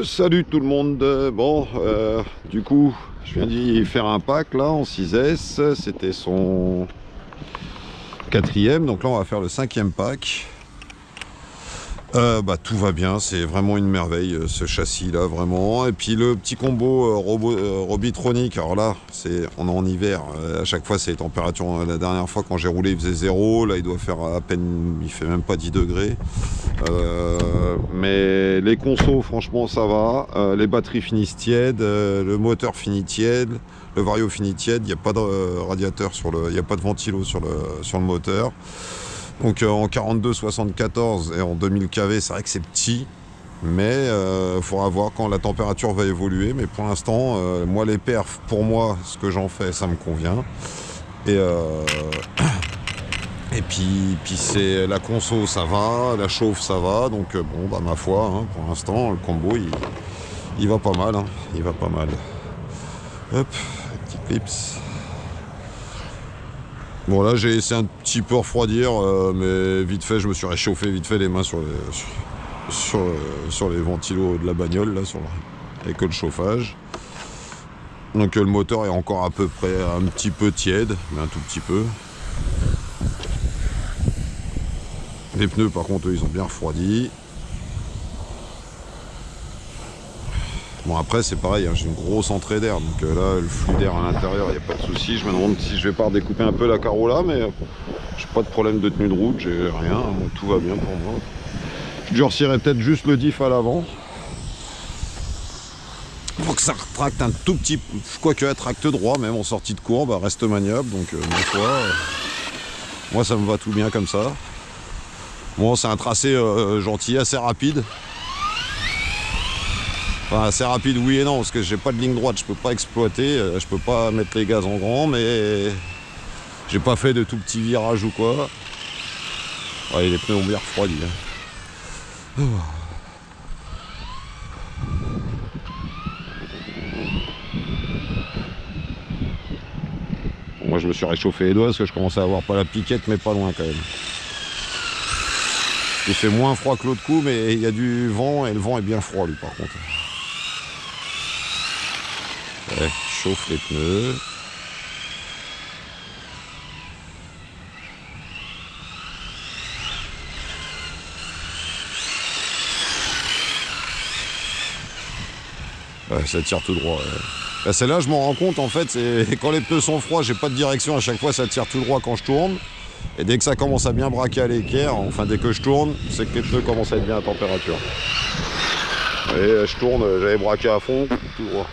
Salut tout le monde. Bon, du coup, je viens d'y faire un pack là en 6S. C'était son 4e, donc là on va faire le 5e pack. Tout va bien, c'est vraiment une merveille ce châssis là, vraiment. Et puis le petit combo Robitronic, alors là, on est en hiver, à chaque fois c'est les températures. La dernière fois quand j'ai roulé il faisait 0, là il doit faire à peine, il fait même pas 10 degrés. Mais les consos franchement ça va, les batteries finissent tièdes, le moteur finit tiède, le vario finit tiède, il n'y a pas de radiateur il n'y a pas de ventilo sur le moteur. Donc en 42-74 et en 2000 kV, c'est vrai que c'est petit, mais il faudra voir quand la température va évoluer. Mais pour l'instant, moi les perfs, pour moi, ce que j'en fais, ça me convient. Et puis c'est la conso, ça va, la chauffe, ça va. Donc ma foi, hein, pour l'instant, le combo, il va pas mal. Hein, il va pas mal. Hop, petit clips. Bon là j'ai essayé un petit peu refroidir, mais vite fait je me suis réchauffé vite fait les mains sur les ventilos de la bagnole là, avec le chauffage. Donc le moteur est encore à peu près un petit peu tiède, mais un tout petit peu. Les pneus par contre eux, ils ont bien refroidi. Bon après c'est pareil, hein, j'ai une grosse entrée d'air, donc là le flux d'air à l'intérieur, il n'y a pas de souci. Je me demande si je vais pas redécouper un peu la Carola, mais j'ai pas de problème de tenue de route, j'ai rien, tout va bien pour moi. Je durcirai peut-être juste le diff à l'avant. Pour que ça retracte un tout petit peu, quoique elle tracte droit même en sortie de courbe, elle reste maniable, donc ma foi, moi ça me va tout bien comme ça. Bon c'est un tracé gentil, assez rapide. Enfin, assez rapide oui et non, parce que j'ai pas de ligne droite, je peux pas exploiter, je peux pas mettre les gaz en grand, mais j'ai pas fait de tout petits virages ou quoi. Ouais, les pneus ont bien refroidi. Hein. Bon, moi je me suis réchauffé les doigts parce que je commençais à avoir pas la piquette, mais pas loin quand même. Il fait moins froid que l'autre coup, mais il y a du vent et le vent est bien froid lui par contre. Ouais, chauffe les pneus. Ouais, ça tire tout droit. Ouais. Là, celle-là, je m'en rends compte en fait, c'est quand les pneus sont froids, j'ai pas de direction, à chaque fois ça tire tout droit quand je tourne. Et dès que ça commence à bien braquer à l'équerre, enfin dès que je tourne, c'est que les pneus commencent à être bien à température. Et je tourne, j'avais braqué à fond, tout droit.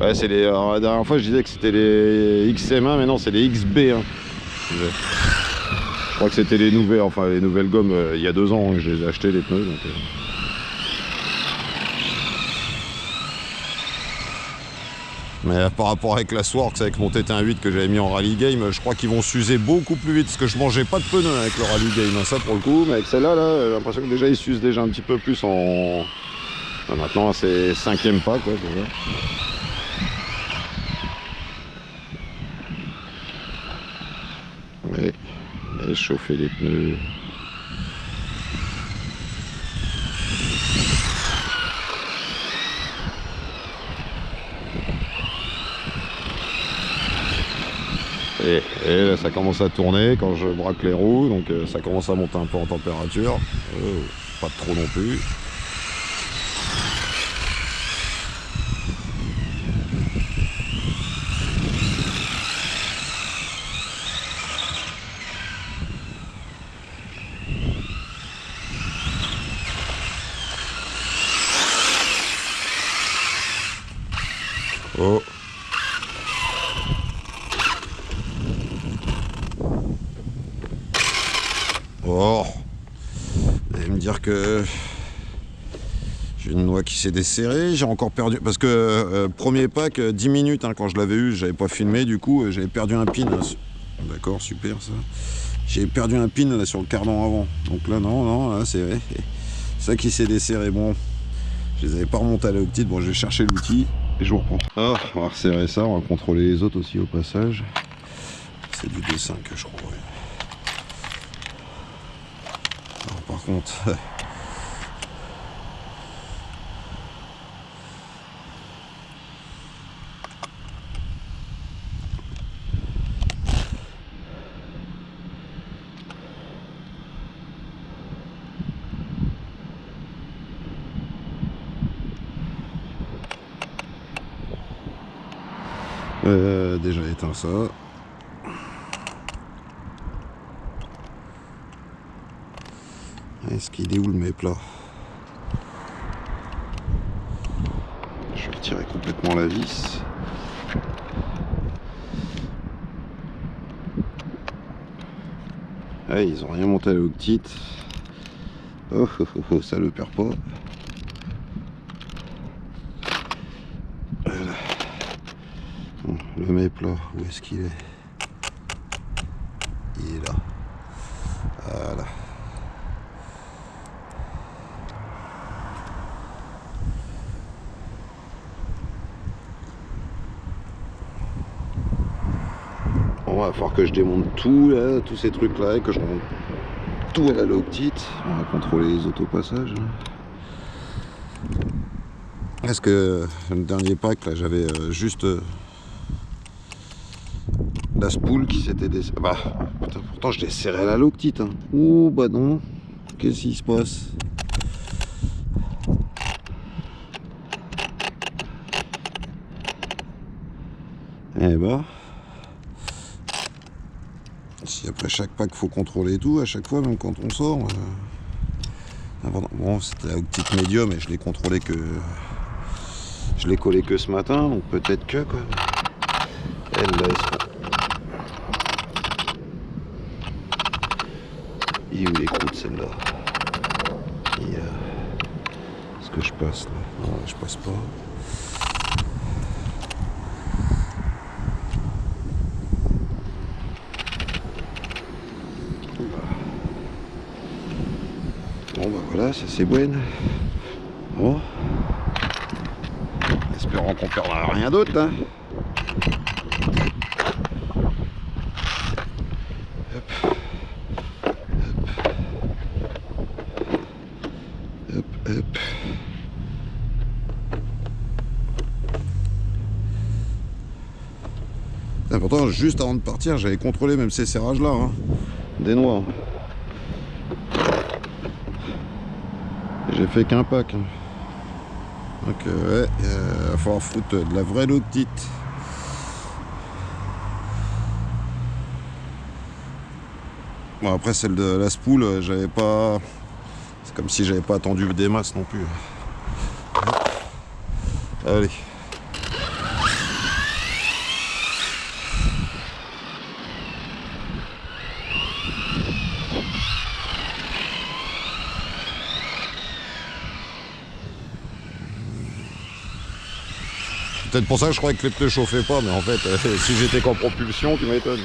Ouais, c'est les. Alors, la dernière fois, je disais que c'était les XM1, mais non, c'est les XB1. Je crois que c'était les nouvelles gommes il y a 2 ans que je les ai achetées, les pneus. Donc, Mais par rapport avec la Sworx, avec mon TT1.8 que j'avais mis en rally game, je crois qu'ils vont s'user beaucoup plus vite parce que je mangeais pas de pneus avec le rally game, hein, ça pour le coup. Mais avec celle-là, là, j'ai l'impression que déjà ils s'usent déjà un petit peu plus en. Maintenant, c'est 5e pas quoi. Déjà. Et chauffer les pneus. Et là ça commence à tourner quand je braque les roues, donc ça commence à monter un peu en température, pas trop non plus. Oh. Oh. Vous allez me dire que j'ai une noix qui s'est desserrée, j'ai encore perdu, parce que premier pack, 10 minutes, hein, quand je l'avais eu, j'avais pas filmé, du coup j'avais perdu un pin. D'accord, super ça. J'ai perdu un pin là sur le cardan avant, donc là non, là c'est ça qui s'est desserré. Bon, je les avais pas remontés à la petite, bon je vais chercher l'outil. Et je vous reprends. Ah, on va resserrer ça, on va contrôler les autres aussi au passage. C'est du D5 je crois. Ouais. par contre. Déjà éteint ça. Est-ce qu'il est où le méplat? Je vais retirer complètement la vis. Ah, ils ont rien monté à l'octite. Oh, oh, oh, oh, ça le perd pas. Voilà. Bon, le méplat, où est-ce qu'il est? Il est là. Voilà. Bon, va falloir que je démonte tout là, tous ces trucs là, et que je remonte tout à la loctite. On va contrôler les autopassages. Est-ce que le dernier pack là, j'avais juste la spoule qui s'était desserrée. Bah, putain, pourtant je l'ai serré à la loctite. Hein. Ouh, bah non. Qu'est-ce qui se passe? Eh bah. Si après chaque pack faut contrôler tout, à chaque fois, même quand on sort. Bon, c'était la petite médium et je l'ai contrôlé que. Je l'ai collé que ce matin, donc peut-être que quoi. Elle laisse. Et où les croûtes celle-là? Est-ce que je passe là? Non, je passe pas. Bon bah voilà, ça c'est bon. Bon. Espérons qu'on perdra rien d'autre. Hein. Hop. Hop. Hop, hop. Pourtant, juste avant de partir, j'avais contrôlé même ces serrages-là. Hein. Des noix. J'ai fait qu'un pack. Hein. Donc ouais, il va falloir foutre de la vraie loctite. Bon après celle de la spoule, j'avais pas. C'est comme si j'avais pas attendu des masses non plus. Allez. Peut-être pour ça que je croyais que les pneus chauffaient pas, mais en fait, si j'étais qu'en propulsion, tu m'étonnes.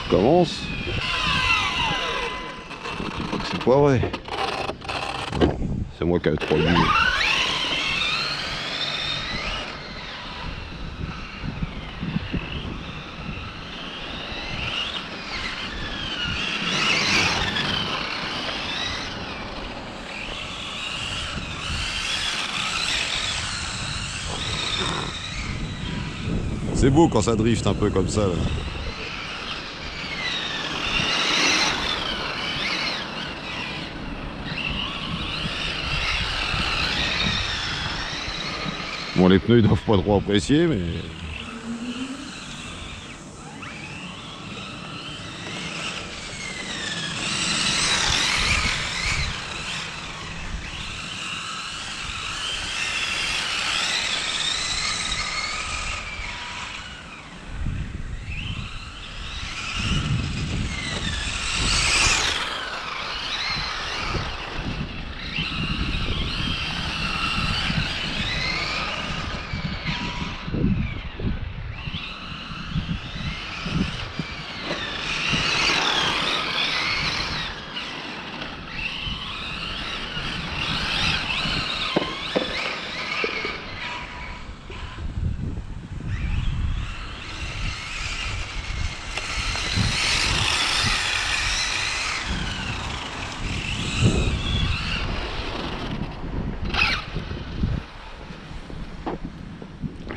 Commence. Je dis pas que c'est pas vrai. C'est moi qui avais trop le but. C'est beau quand ça drift un peu comme ça. Là. Bon, les pneus ils doivent pas trop apprécier, mais.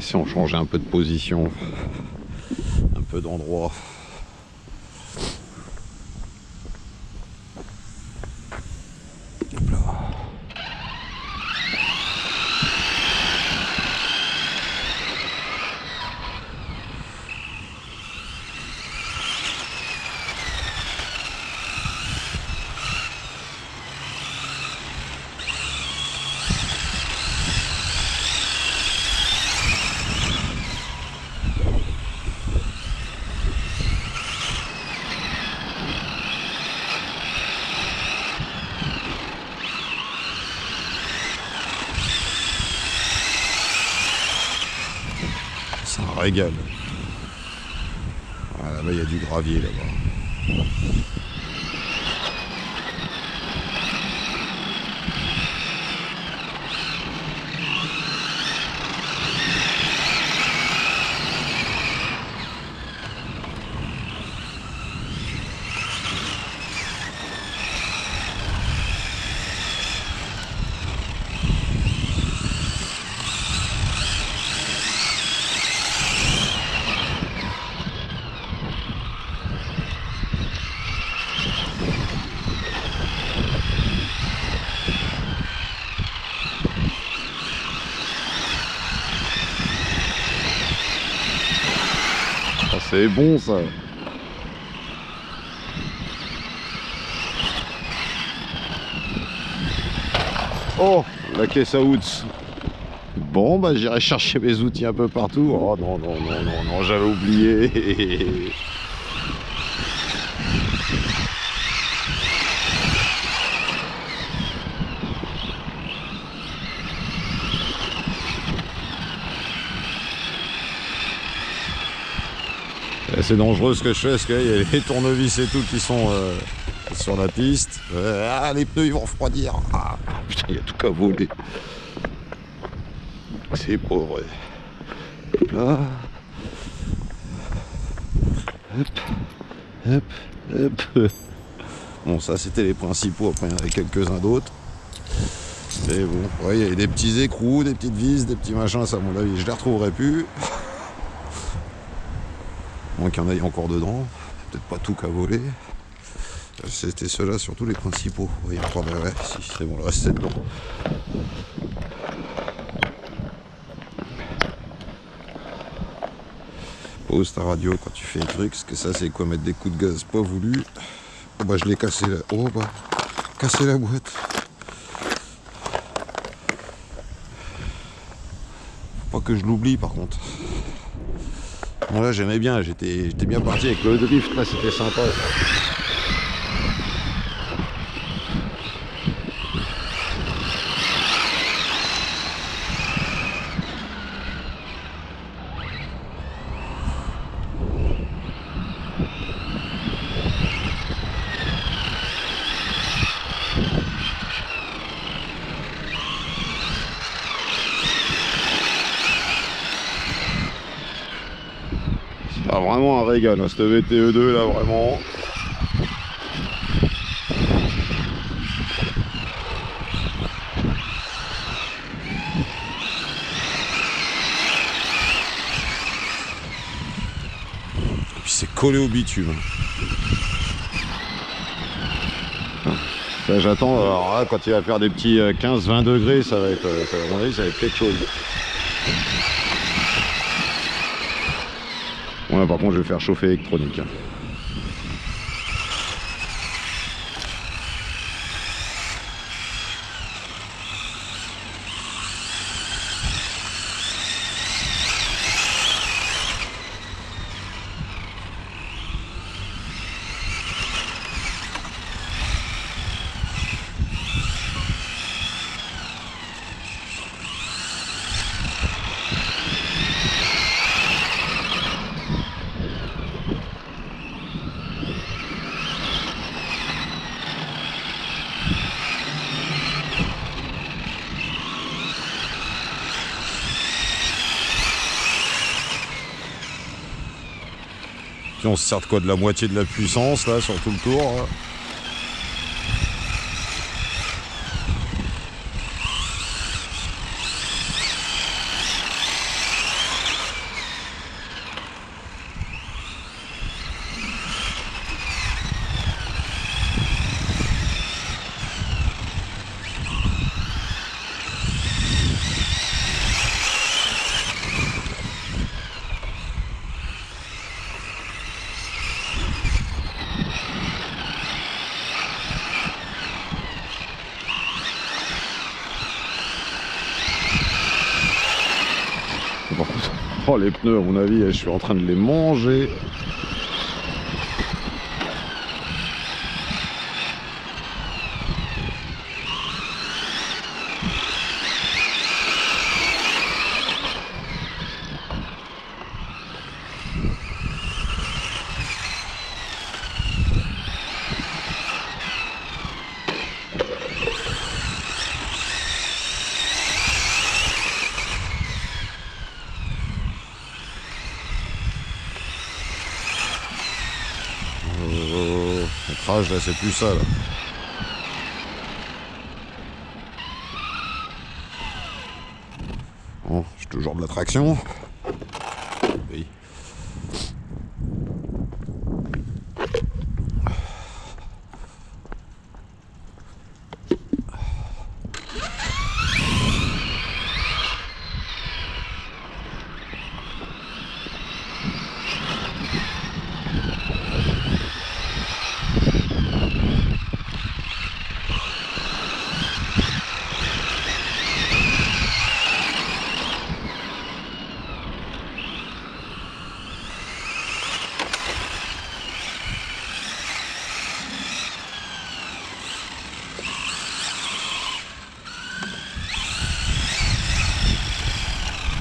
si on changeait un peu de position, un peu d'endroit. Hop là. C'est un régal. Ah, là-bas, il y a du gravier là-bas. C'est bon ça. Oh, la caisse à outils. Bon, bah j'irai chercher mes outils un peu partout. Oh non, non, non, non, non, j'avais oublié. C'est dangereux ce que je fais parce qu'il y a les tournevis et tout qui sont sur la piste. Ah, les pneus ils vont refroidir. Ah, putain, il y a tout qu'à voler. C'est pas vrai. Hop là. Hop, hop, hop. Bon, ça c'était les principaux. Après, il y en avait quelques-uns d'autres. Mais bon, ouais, il y a des petits écrous, des petites vis, des petits machins. Ça, à mon avis, je les retrouverai plus. Moins qu'il y en ait encore dedans, peut-être pas tout qu'à voler. C'était ceux-là, surtout les principaux. Oui, encore ouais, si, c'est bon, le reste c'est dedans. Pose ta radio quand tu fais un truc, parce que ça c'est quoi, mettre des coups de gaz pas voulu. Oh bah je l'ai cassé là. Oh bah, cassé la boîte. Faut pas que je l'oublie par contre. Bon là j'aimais bien, j'étais bien parti avec le drift, là c'était sympa. Ah, vraiment un régal, hein, cette VTE2 là vraiment. Et puis c'est collé au bitume. Ça j'attends, alors là quand il va faire des petits 15-20 degrés, ça va être, à mon avis ça va être quelque chose. Ouais, par contre je vais faire chauffer électronique. Puis on se sert de quoi, de la moitié de la puissance là sur tout le tour. Là. Oh, les pneus, à mon avis, je suis en train de les manger. Le crash, là, c'est plus ça, là. Bon, j'ai toujours de la traction. Oui.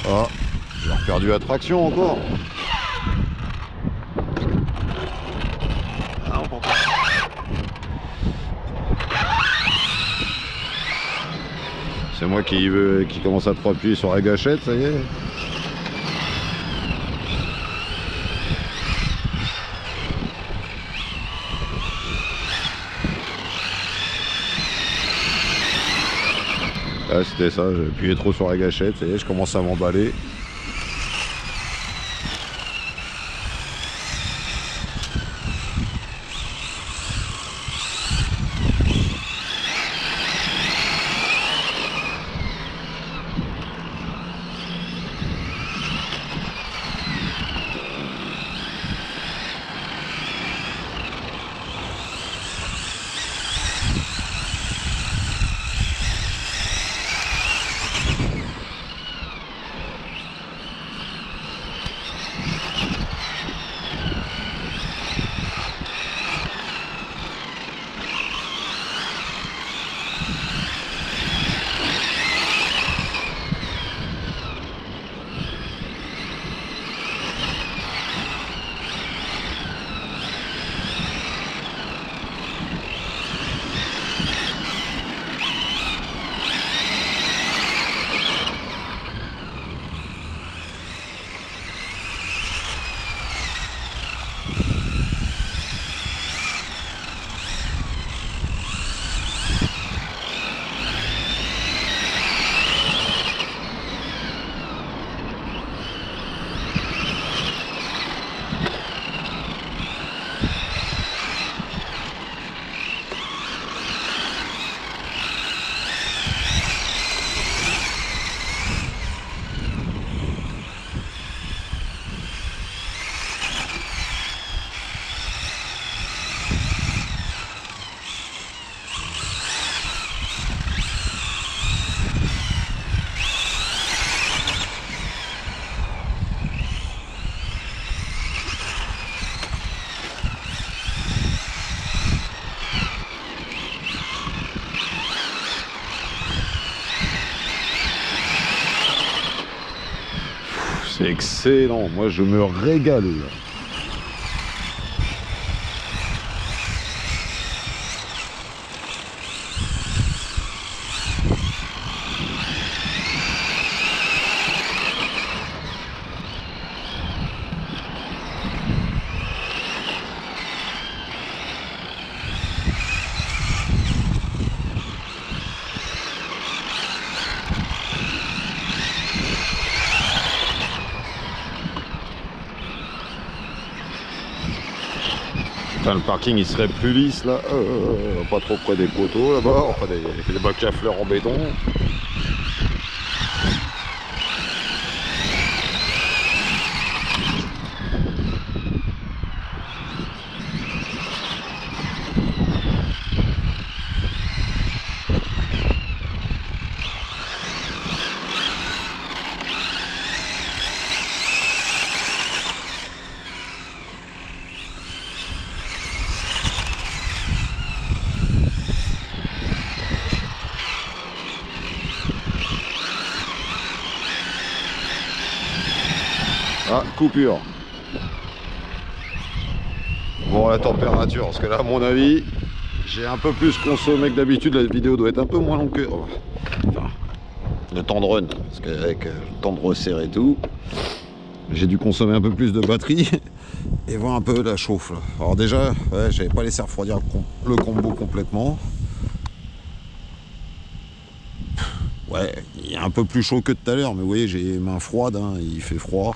Ah, j'ai perdu la traction encore. Ah, on comprend. C'est moi qui commence à trop appuyer sur la gâchette, ça y est. Ah, c'était ça, j'ai appuyé trop sur la gâchette, ça y est, je commence à m'emballer. C'est excellent, moi je me régale. Putain, le parking il serait plus lisse là, pas trop près des poteaux là-bas, enfin des bacs à fleurs en béton. coupure. Bon, la température, parce que là, à mon avis, j'ai un peu plus consommé que d'habitude. La vidéo doit être un peu moins longue que... Enfin, le temps de run, parce qu'avec le temps de resserrer et tout, j'ai dû consommer un peu plus de batterie et voir un peu la chauffe. Là. Alors déjà, ouais, j'avais pas laissé refroidir le combo complètement. Ouais, il est un peu plus chaud que tout à l'heure, mais vous voyez, j'ai les mains froides, hein, il fait froid.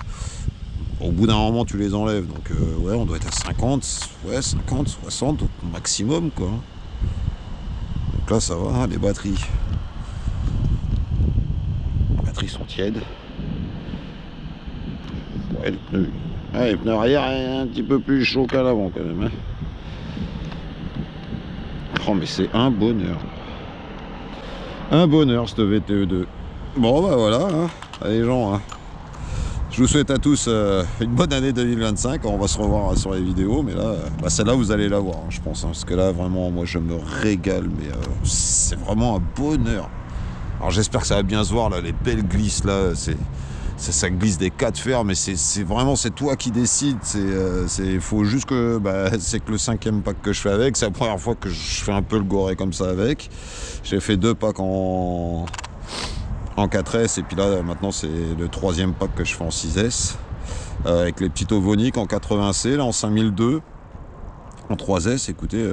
Au bout d'un moment, tu les enlèves, donc ouais, on doit être à 50, ouais, 50, 60 au maximum, quoi. Donc là, ça va, les batteries. Les batteries sont tièdes. Ouais, les pneus arrière est un petit peu plus chaud qu'à l'avant, quand même. Hein. Oh, mais c'est un bonheur. Un bonheur, cette VTE2. Bon, bah voilà, hein. Allez, gens, hein. Je vous souhaite à tous une bonne année 2025. On va se revoir sur les vidéos, mais là, bah celle-là, vous allez la voir, hein, je pense. Hein, parce que là, vraiment, moi, je me régale. Mais c'est vraiment un bonheur. Alors, j'espère que ça va bien se voir, là, les belles glisses, là. Ça glisse des 4 fers, mais c'est vraiment, c'est toi qui décides. Il faut juste que... Bah, c'est que le 5e pack que je fais avec, c'est la première fois que je fais un peu le goré comme ça avec. J'ai fait 2 packs en 4S, et puis là maintenant c'est le 3e pack que je fais en 6S avec les petits Ovonic en 80C, là en 5002 en 3S. Écoutez,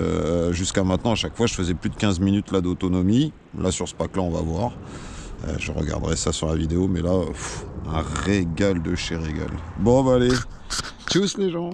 jusqu'à maintenant à chaque fois je faisais plus de 15 minutes là d'autonomie. Là sur ce pack là on va voir, je regarderai ça sur la vidéo, mais là un régal de chez régal. Bon bah allez, tchuss les gens.